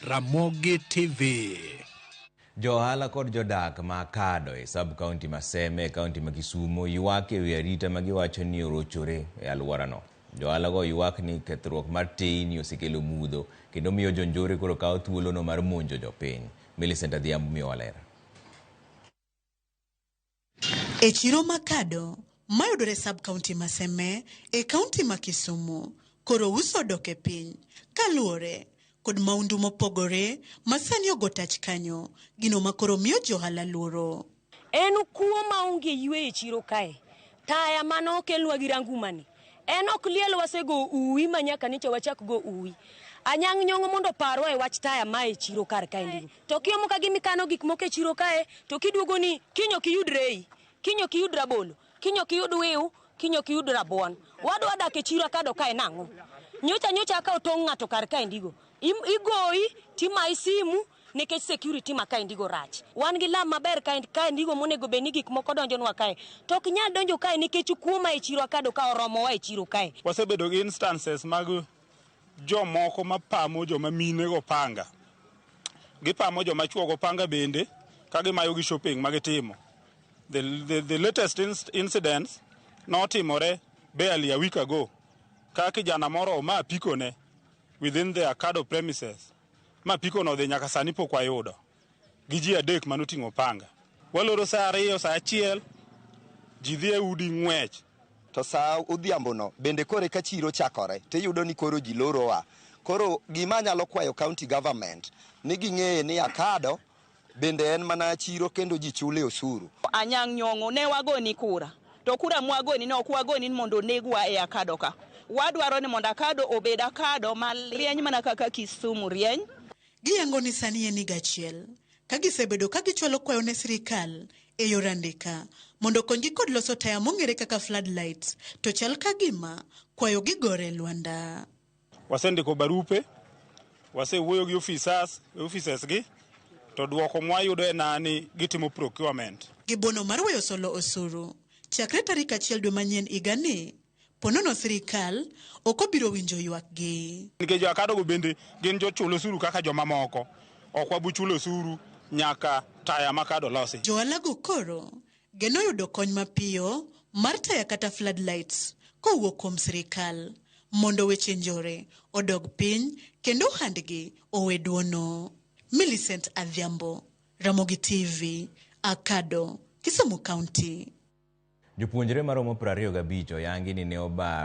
Ramogi TV. Johala kod Jodak ma Akado e sub-county ma Seme, county ma Kisumo, ywak e wi arita ma giwacho ni orochore e alworano. Johala go ywak ni kethruok mar teyni osekelo mudho kendo miyo jonjore koro kawo thuolono mar monjo jopiny. Millicent Adhiambo miyo walera. E chiro ma Akado, mayudore sub-county ma Seme, e county ma Kisumo, koro uso odok e piny, kaluwore kod maundu mopogore masani ogo tach kanyo, gino makoro miyo johala luoro. En kuo maonge ywe e chiro kae. Taya mano kelwa gi rangumani. En ok liel wasego uwi manyaka nicho wachak go uwi. Anyang' nyong'o mondo parwa e wach taya ma e chiro kar kae ndigo. To kiomo ka gimikano gik moko e chiro kae, to kiduogo ni kinyo kiyud rei, kinyo kiyud rabolo, kinyo kiyud wiu, kinyo kiyud rabuon. Wadwa dak e chiro Akado kae nang'o? Nyocha ka otong' ng'ato kar kae ndigo. Igoi tima isimu nikech security ma kae ndigo rach. Wan gi lam maber kae ndigo monego beni gik moko donjonwa kae. To ok nyal donjo kae nikech kuo ma e chiro Akado ka oromo wa e chiro kae. Wasebedo gi instances mag jomoko mapamo joma mine go panga. Gipamo joma chuo go panga bende ka gimayo gi shopping magitimo. The latest incidents notimore barely a week ago. Ka kijana moro ma pikone within the Akado premises. Ma pikono dhi nyaka sani pok wayudo. Gi ji adek manoting'o panga. Waloro saa 2 saa 1 ji dhi e udi ng'wech. To saa odhiambo no bende kore ka chiro chakore tiyudo ni koro ji lorowa. Koro gima nyalo kwayo county government ni ging'eye ni Akado bende en mana chiro kendo ji chule osuru. Anyang' nyong'o ne wagoni kura. To kura mwagoni ne ok wagoni mondo negwa e Akado ka. Wadwaro ni mondo Akado obed Akado ma rieny mana kaka Kisumu rieny. Giyango ni sani en higa achiel ka gisebedo ka gichwalo kwayo ne sirikal e yor andika mondo konygi kod loso taya mong'ere kaka floodlights, to chal ka gima kwayo gigore Luanda. Wasendiko barupe, wasewuoyo gi officers gi, to duoko mwayudo en ni gitimo procurement. Gibono mar weyo solo osuru chakre tarik 1 dwe manyien higani, ponono sirikal ok obiro winjo ywak gi. Nikech Akado go bende gin jochulo osuru kaka joma moko. Ok wabuchulo osuru nyaka taya ma Akado losi. Johala go koro geno yudo kony mapiyo mar taya kata floodlights kowuok kuom sirikal mondo weche njore odog piny kendo handgi owe duono. Millicent Adhiambo, Ramogi TV, Akado, Kisumu County. Jopuonjre maromo 25 oyangi ni ne obaro